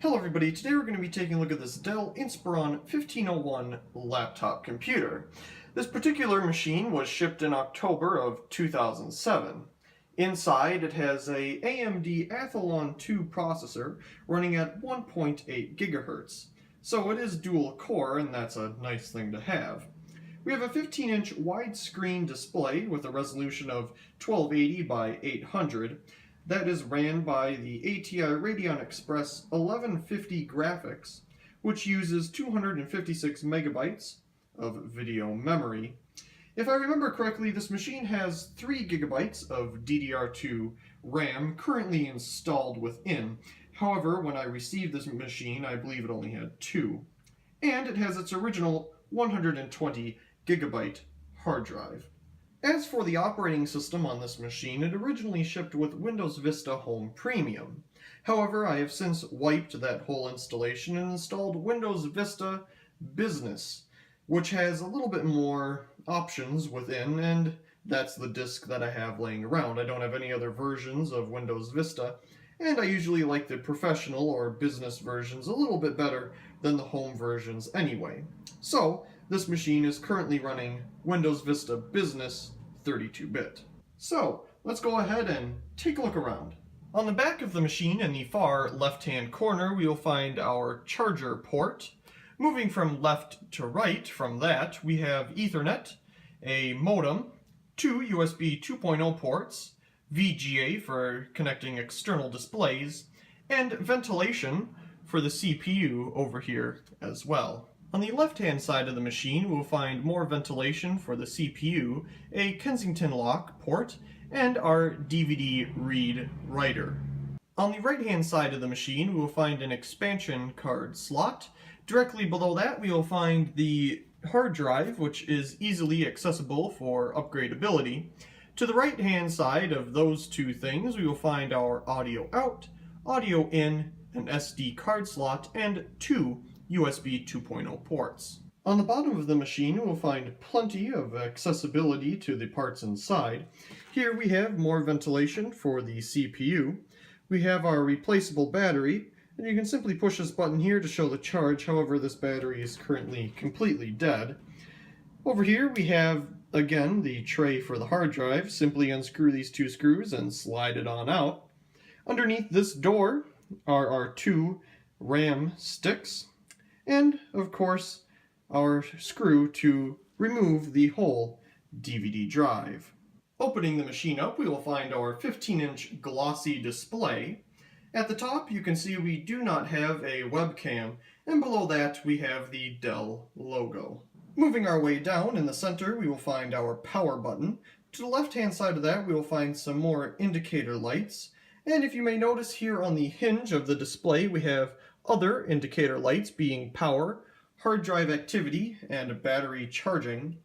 Hello everybody, today we're going to be taking a look at this Dell Inspiron 1501 laptop computer. This particular machine was shipped in October of 2007. Inside it has a AMD Athlon 2 processor running at 1.8 GHz. So it is dual core, and that's a nice thing to have. We have a 15-inch widescreen display with a resolution of 1280 by 800. That is ran by the ATI Radeon Xpress 1150 graphics, which uses 256 megabytes of video memory. If I remember correctly, this machine has 3 gigabytes of DDR2 RAM currently installed within. However, when I received this machine, I believe it only had 2. And it has its original 120 gigabyte hard drive. As for the operating system on this machine, it originally shipped with Windows Vista Home Premium. However, I have since wiped that whole installation and installed Windows Vista Business, which has a little bit more options within, and that's the disk that I have laying around. I don't have any other versions of Windows Vista, and I usually like the professional or business versions a little bit better than the home versions anyway. So, this machine is currently running Windows Vista Business 32-bit. So, let's go ahead and take a look around. On the back of the machine in the far left-hand corner, we will find our charger port. Moving from left to right from that, we have Ethernet, a modem, 2 USB 2.0 ports, VGA for connecting external displays, and ventilation for the CPU over here as well. On the left-hand side of the machine, we'll find more ventilation for the CPU, a Kensington lock port, and our DVD read writer. On the right-hand side of the machine, we'll find an expansion card slot. Directly below that, we will find the hard drive, which is easily accessible for upgradability. To the right-hand side of those two things, we will find our audio out, audio in, an SD card slot, and 2 USB 2.0 ports. On the bottom of the machine, we'll find plenty of accessibility to the parts inside. Here we have more ventilation for the CPU. We have our replaceable battery, and you can simply push this button here to show the charge. However, this battery is currently completely dead. Over here we have, again, the tray for the hard drive. Simply unscrew these 2 screws and slide it on out. Underneath this door are our 2 RAM sticks, and, of course, our screw to remove the whole DVD drive. Opening the machine up, we will find our 15-inch glossy display. At the top, you can see we do not have a webcam, and below that we have the Dell logo. Moving our way down, in the center, we will find our power button. To the left-hand side of that, we will find some more indicator lights. And if you may notice here on the hinge of the display, we have other indicator lights being power, hard drive activity, and battery charging.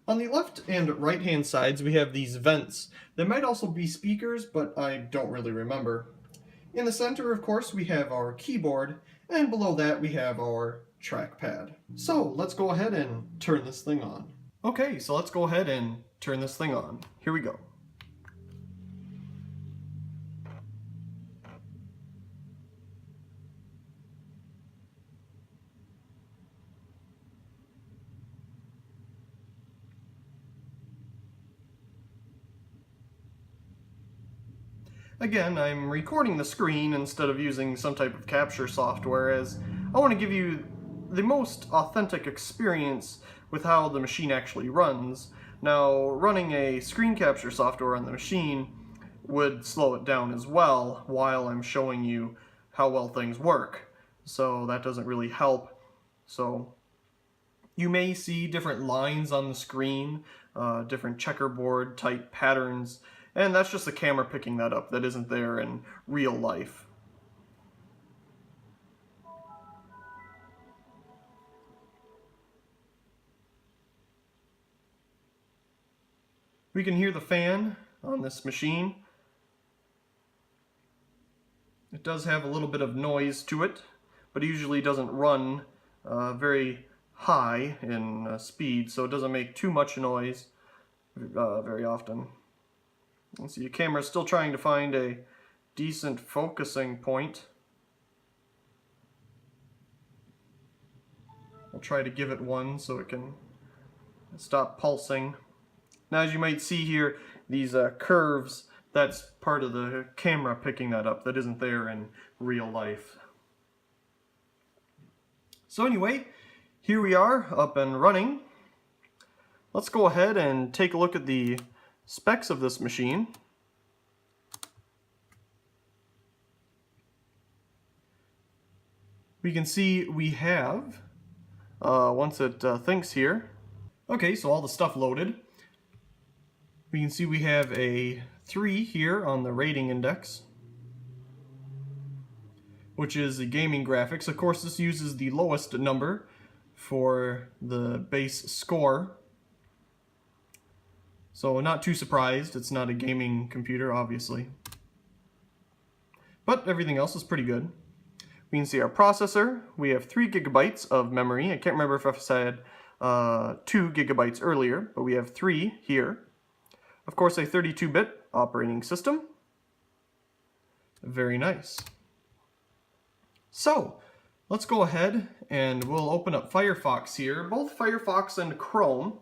On the left and right hand sides we have these vents. They might also be speakers, but I don't really remember. In the center, of course, we have our keyboard, and below that we have our trackpad. So let's go ahead and turn this thing on. Okay, so let's go ahead and turn this thing on. Here we go. Again, I'm recording the screen instead of using some type of capture software, as I want to give you the most authentic experience with how the machine actually runs. Now, running a screen capture software on the machine would slow it down as well while I'm showing you how well things work. So that doesn't really help. So you may see different lines on the screen, different checkerboard type patterns, and that's just the camera picking that up. That isn't there in real life. We can hear the fan on this machine. It does have a little bit of noise to it, but it usually doesn't run very high in speed, so it doesn't make too much noise very often. And so your camera's still trying to find a decent focusing point. I'll try to give it one so it can stop pulsing. Now, as you might see here, these curves, that's part of the camera picking that up. That isn't there in real life. So anyway, here we are up and running. Let's go ahead and take a look at the specs of this machine. We can see we have, once it thinks here, okay, so all the stuff loaded. We can see we have a 3 here on the rating index, which is the gaming graphics. Of course, this uses the lowest number for the base score. So not too surprised, it's not a gaming computer, obviously. But everything else is pretty good. We can see our processor. We have 3 gigabytes of memory. I can't remember if I said 2 gigabytes earlier, but we have 3 here. Of course, a 32-bit operating system. Very nice. So, let's go ahead and we'll open up Firefox here. Both Firefox and Chrome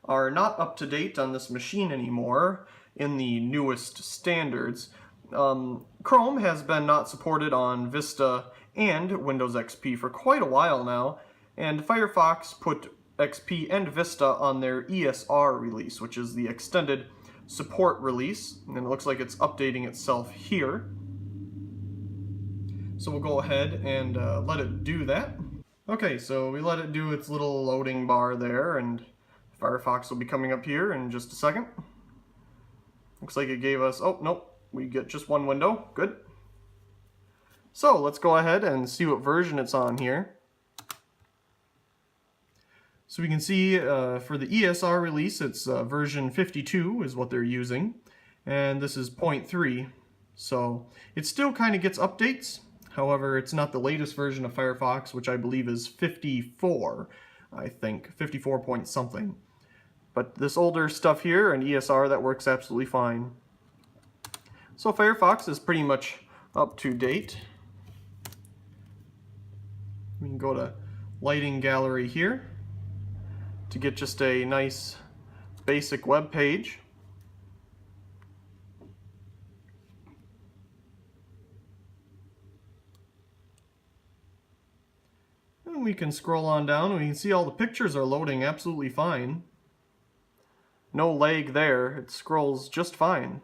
are not up to date on this machine anymore in the newest standards. Chrome has been not supported on Vista and Windows XP for quite a while now, and Firefox put XP and Vista on their ESR release, which is the extended support release, and it looks like it's updating itself here. So we'll go ahead and let it do that. Okay, so we let it do its little loading bar there, and Firefox will be coming up here in just a second. Looks like it gave us, oh, nope, we get just one window, good. So let's go ahead and see what version it's on here. So we can see for the ESR release, it's version 52 is what they're using, and this is 0.3. So it still kind of gets updates. However, it's not the latest version of Firefox, which I believe is 54, I think, 54 point something. But this older stuff here, and ESR, that works absolutely fine. So Firefox is pretty much up to date. We can go to Lighting Gallery here to get just a nice basic web page. And we can scroll on down and we can see all the pictures are loading absolutely fine. No lag there, it scrolls just fine.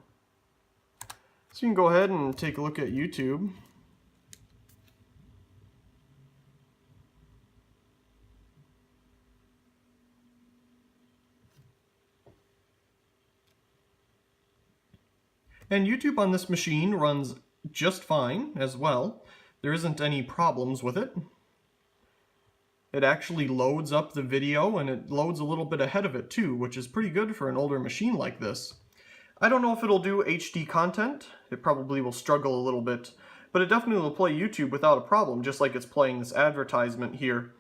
So you can go ahead and take a look at YouTube. And YouTube on this machine runs just fine as well. There isn't any problems with it. It actually loads up the video, and it loads a little bit ahead of it too, which is pretty good for an older machine like this. I don't know if it'll do HD content. It probably will struggle a little bit, but it definitely will play YouTube without a problem, just like it's playing this advertisement here.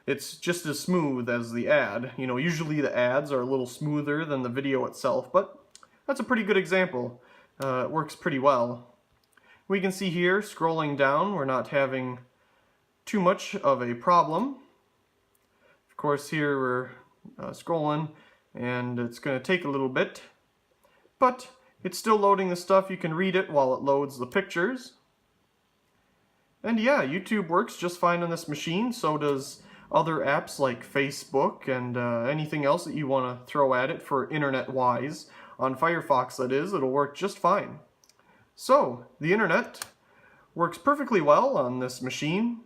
It's just as smooth as the ad. You know, usually the ads are a little smoother than the video itself, but that's a pretty good example. It works pretty well. We can see here, scrolling down, we're not having too much of a problem. Of course, here we're scrolling, and it's going to take a little bit, but it's still loading the stuff. You can read it while it loads the pictures. And yeah, YouTube works just fine on this machine. So does other apps like Facebook and anything else that you want to throw at it for internet-wise. On Firefox, that is, it'll work just fine. So, the internet works perfectly well on this machine.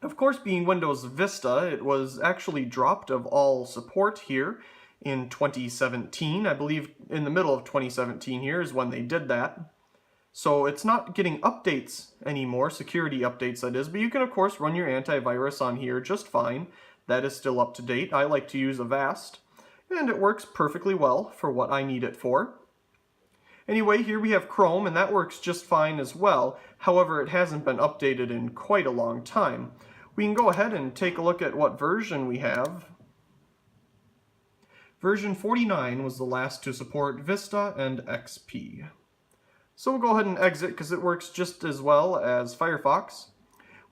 Of course, being Windows Vista, it was actually dropped of all support here in 2017. I believe in the middle of 2017 here is when they did that. So it's not getting updates anymore, security updates that is, but you can of course run your antivirus on here just fine. That is still up to date. I like to use Avast, and it works perfectly well for what I need it for. Anyway, here we have Chrome, and that works just fine as well. However, it hasn't been updated in quite a long time. We can go ahead and take a look at what version we have. Version 49 was the last to support Vista and XP. So we'll go ahead and exit because it works just as well as Firefox.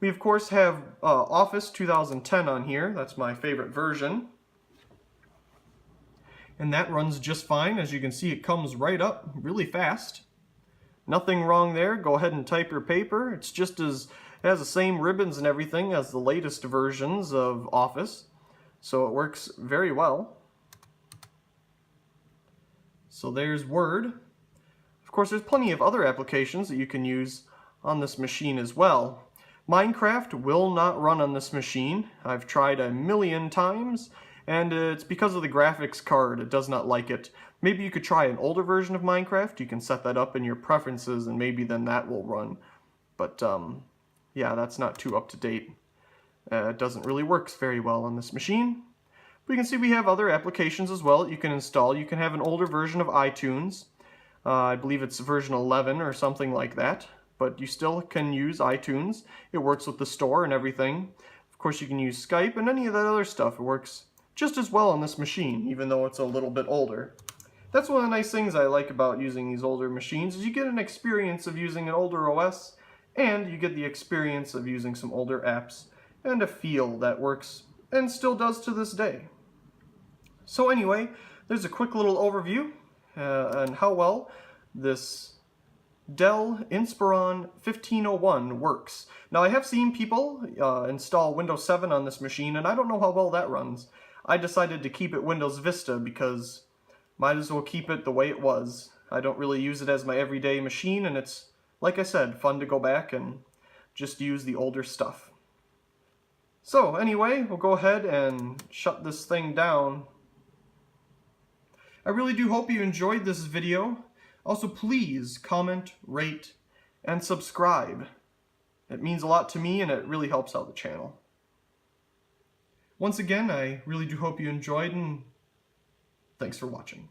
We of course have Office 2010 on here. That's my favorite version. And that runs just fine. As you can see, it comes right up really fast. Nothing wrong there. Go ahead and type your paper. It's just as, it has the same ribbons and everything as the latest versions of Office. So it works very well. So there's Word. Of course, there's plenty of other applications that you can use on this machine as well. Minecraft will not run on this machine. I've tried a million times, and it's because of the graphics card. It does not like it. Maybe you could try an older version of Minecraft. You can set that up in your preferences, and maybe then that will run. But yeah, that's not too up to date. It doesn't really work very well on this machine. But you can see we have other applications as well that you can install. You can have an older version of iTunes. I believe it's version 11 or something like that. But you still can use iTunes. It works with the store and everything. Of course, you can use Skype and any of that other stuff. It works just as well on this machine, even though it's a little bit older. That's one of the nice things I like about using these older machines, is you get an experience of using an older OS, and you get the experience of using some older apps, and a feel that works and still does to this day. So anyway, there's a quick little overview on how well this Dell Inspiron 1501 works. Now, I have seen people install Windows 7 on this machine, and I don't know how well that runs. I decided to keep it Windows Vista because might as well keep it the way it was. I don't really use it as my everyday machine, and it's, like I said, fun to go back and just use the older stuff. So anyway, we'll go ahead and shut this thing down. I really do hope you enjoyed this video. Also, please comment, rate, and subscribe. It means a lot to me, and it really helps out the channel. Once again, I really do hope you enjoyed, and thanks for watching.